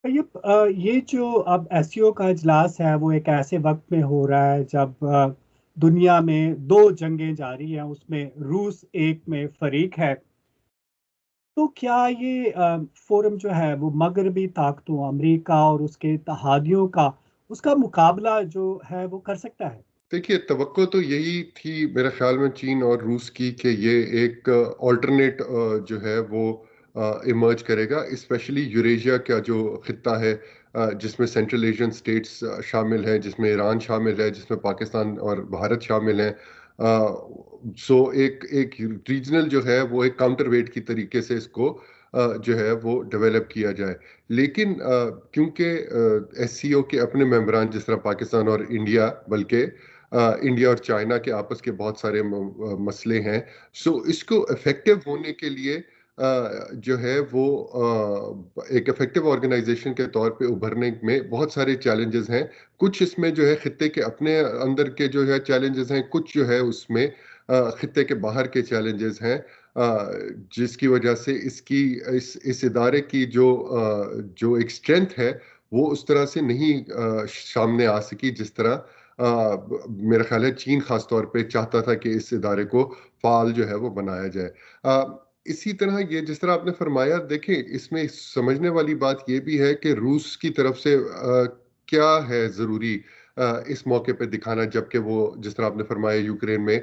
طیب یہ جو اب SCO کا اجلاس ہے وہ ایک ایسے وقت میں ہو رہا ہے جب دنیا میں دو جنگیں جاری ہیں، اس میں روس ایک میں فریق ہے. تو کیا یہ فورم جو ہے وہ مغربی طاقتوں امریکہ اور اس کے اتحادیوں کا اس کا مقابلہ جو ہے وہ کر سکتا ہے؟ دیکھیے، توقع تو یہی تھی میرے خیال میں چین اور روس کی کہ یہ ایک آلٹرنیٹ جو ہے وہ ایمرج کرے گا، اسپیشلی یوریشیا کا جو خطہ ہے، جس میں سینٹرل ایشین سٹیٹس شامل ہیں، جس میں ایران شامل ہے، جس میں پاکستان اور بھارت شامل ہیں. سو ایک ریجنل جو ہے وہ ایک کاؤنٹر ویٹ کی طریقے سے اس کو جو ہے وہ ڈیولپ کیا جائے. لیکن کیونکہ SCO کے اپنے ممبران جس طرح پاکستان اور انڈیا، بلکہ انڈیا اور چائنا کے آپس کے بہت سارے مسئلے ہیں، سو اس کو افیکٹو ہونے کے لیے جو ہے وہ ایک افیکٹو آرگنائزیشن کے طور پہ ابھرنے میں بہت سارے چیلنجز ہیں. کچھ اس میں جو ہے خطے کے اپنے اندر کے جو ہے چیلنجز ہیں، کچھ جو ہے اس میں خطے کے باہر کے چیلنجز ہیں، جس کی وجہ سے اس ادارے کی جو ایک اسٹرینتھ ہے وہ اس طرح سے نہیں سامنے آ سکی جس طرح میرا خیال ہے چین خاص طور پہ چاہتا تھا کہ اس ادارے کو فعال جو ہے وہ بنایا جائے. اسی طرح یہ جس طرح آپ نے فرمایا، دیکھیں اس میں سمجھنے والی بات یہ بھی ہے کہ روس کی طرف سے کیا ہے ضروری اس موقع پہ دکھانا، جبکہ وہ جس طرح آپ نے فرمایا یوکرین میں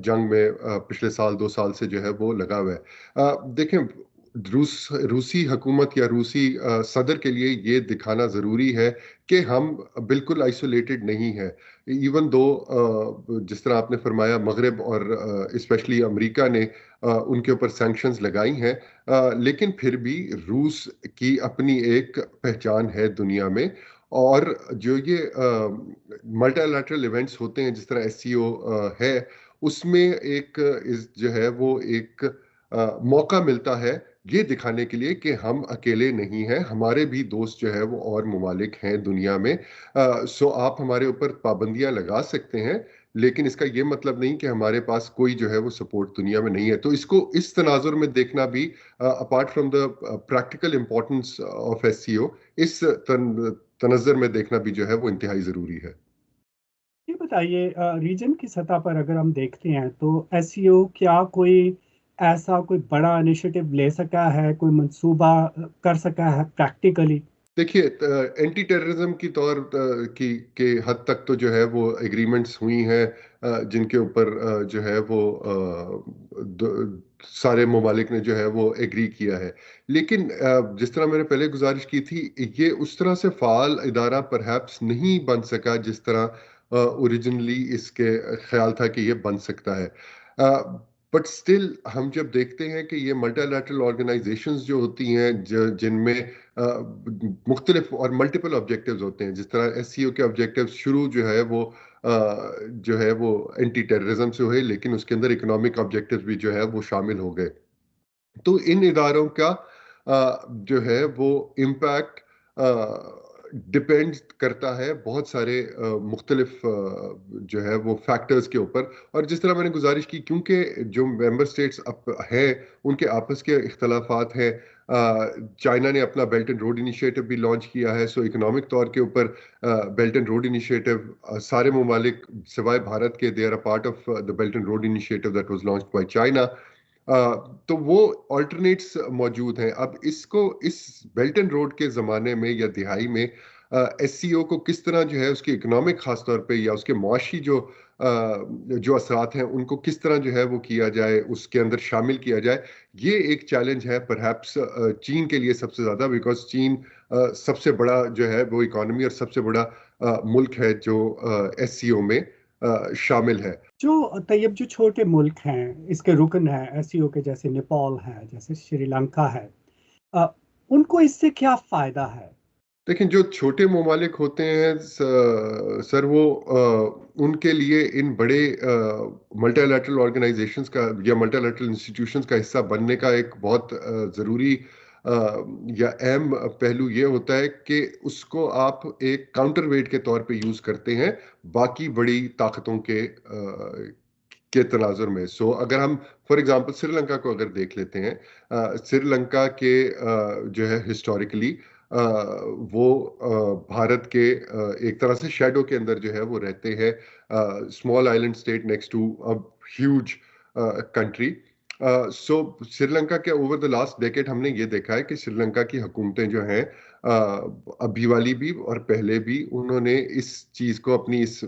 جنگ میں پچھلے سال 2 سال سے جو ہے وہ لگا ہوا ہے. دیکھیں، روسی حکومت یا روسی صدر کے لیے یہ دکھانا ضروری ہے کہ ہم بالکل آئسولیٹڈ نہیں ہے. ایون دو جس طرح آپ نے فرمایا مغرب اور اسپیشلی امریکہ نے ان کے اوپر سینکشنز لگائی ہیں، لیکن پھر بھی روس کی اپنی ایک پہچان ہے دنیا میں. اور جو یہ ملٹی لیٹرل ایونٹس ہوتے ہیں جس طرح SCO ہے، اس میں ایک جو ہے وہ ایک موقع ملتا ہے یہ دکھانے کے لیے کہ ہم اکیلے نہیں ہیں، ہمارے بھی دوست جو ہے وہ اور ممالک ہیں دنیا میں. سو آپ ہمارے اوپر پابندیاں لگا سکتے ہیں، لیکن اس کا یہ مطلب نہیں کہ ہمارے پاس کوئی جو ہے وہ سپورٹ دنیا میں نہیں ہے. تو اس کو اس تناظر میں دیکھنا بھی، apart from the practical importance of SCO، اس تناظر میں دیکھنا بھی جو ہے وہ انتہائی ضروری ہے. یہ بتائیے، ریجن کی سطح پر اگر ہم دیکھتے ہیں تو SCO کیا کوئی بڑا انیشیٹو لے سکا ہے، کوئی منصوبہ کر سکا ہے پریکٹیکلی؟ دیکھیے، اینٹی ٹیررزم کی طور کی حد تک تو جو ہے وہ ایگریمنٹس ہوئی ہیں، جن کے اوپر جو ہے وہ سارے ممالک نے جو ہے وہ ایگری کیا ہے. لیکن جس طرح میں نے پہلے گزارش کی تھی، یہ اس طرح سے فعال ادارہ پرہیپس نہیں بن سکا جس طرح اوریجنلی اس کے خیال تھا کہ یہ بن سکتا ہے. بٹ سٹل ہم جب دیکھتے ہیں کہ یہ ملٹی لیٹرل آرگنائزیشنز جو ہوتی ہیں جن میں مختلف اور ملٹیپل آبجیکٹیوز ہوتے ہیں، جس طرح SCO کے آبجیکٹیوز شروع جو ہے وہ اینٹی ٹیررزم سے ہوئے، لیکن اس کے اندر اکنامک آبجیکٹیوز بھی جو ہے وہ شامل ہو گئے. تو ان اداروں کا جو ہے وہ امپیکٹ ڈپینڈ کرتا ہے بہت سارے مختلف جو ہے وہ فیکٹرز کے اوپر. اور جس طرح میں نے گزارش کی، کیونکہ جو ممبر سٹیٹس ہیں ان کے آپس کے اختلافات ہیں، چائنا نے اپنا بیلٹ اینڈ روڈ انیشیٹو بھی لانچ کیا ہے. سو اکنامک طور کے اوپر بیلٹ اینڈ روڈ انیشیٹو سارے ممالک سوائے بھارت کے they are a part of the belt and road initiative that was launched by China. تو وہ آلٹرنیٹس موجود ہیں. اب اس بیلٹ اینڈ روڈ کے زمانے میں یا دہائی میں SCO کو کس طرح جو ہے اس کی اکنامک خاص طور پہ یا اس کے معاشی جو اثرات ہیں ان کو کس طرح جو ہے وہ کیا جائے، اس کے اندر شامل کیا جائے، یہ ایک چیلنج ہے پرہیپس چین کے لیے سب سے زیادہ، بیکاز چین سب سے بڑا جو ہے وہ اکانومی اور سب سے بڑا ملک ہے جو SCO میں شامل ہے. جو چھوٹے ملک ہیں اس کے رکن ہیں SCO کے، جیسے نیپال ہے، جیسے شری لنکا ہے، ان کو اس سے کیا فائدہ ہے؟ لیکن جو چھوٹے ممالک ہوتے ہیں سر، وہ ان کے لیے ان بڑے ملٹی لیٹرل آرگنائزیشنز کا یا ملٹی لیٹرل انسٹیٹیوشنز کا حصہ بننے کا ایک بہت ضروری یا اہم پہلو یہ ہوتا ہے کہ اس کو آپ ایک کاؤنٹر ویٹ کے طور پہ یوز کرتے ہیں باقی بڑی طاقتوں کے تناظر میں. سو اگر ہم فار ایگزامپل سری لنکا کو اگر دیکھ لیتے ہیں، سری لنکا کے جو ہے ہسٹوریکلی وہ بھارت کے ایک طرح سے شیڈو کے اندر جو ہے وہ رہتے ہیں، small island state next to huge country. So Sri Lanka کے اوور دا لاسٹ ڈیکیڈ ہم نے یہ دیکھا ہے کہ سری لنکا کی حکومتیں جو ہیں ابھی والی بھی اور پہلے بھی، انہوں نے اس چیز کو، اپنی اس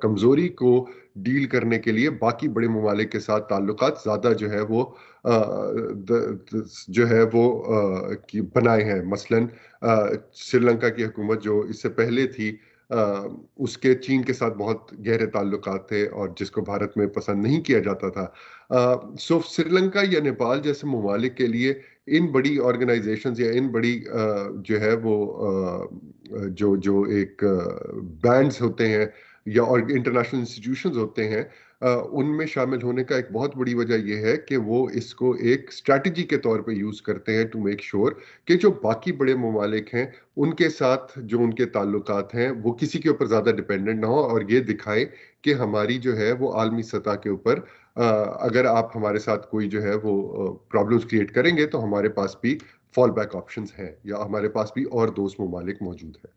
کمزوری کو ڈیل کرنے کے لیے باقی بڑے ممالک کے ساتھ تعلقات زیادہ جو ہے وہ بنائے ہیں. مثلاً سری لنکا کی حکومت جو اس سے پہلے تھی، اس کے چین کے ساتھ بہت گہرے تعلقات تھے اور جس کو بھارت میں پسند نہیں کیا جاتا تھا. سو سری لنکا یا نیپال جیسے ممالک کے لیے ان بڑی آرگنائزیشنز یا ان بڑی جو ہے وہ جو ایک بینڈز ہوتے ہیں یا انٹرنیشنل انسٹیٹیوشنز ہوتے ہیں، ان میں شامل ہونے کا ایک بہت بڑی وجہ یہ ہے کہ وہ اس کو ایک اسٹریٹجی کے طور پہ یوز کرتے ہیں ٹو میک شور کہ جو باقی بڑے ممالک ہیں ان کے ساتھ جو ان کے تعلقات ہیں وہ کسی کے اوپر زیادہ ڈیپینڈنٹ نہ ہو، اور یہ دکھائیں کہ ہماری جو ہے وہ عالمی سطح کے اوپر اگر آپ ہمارے ساتھ کوئی جو ہے وہ پرابلمز کریٹ کریں گے تو ہمارے پاس بھی فال بیک آپشنز ہیں، یا ہمارے پاس بھی اور دوست ممالک موجود ہیں.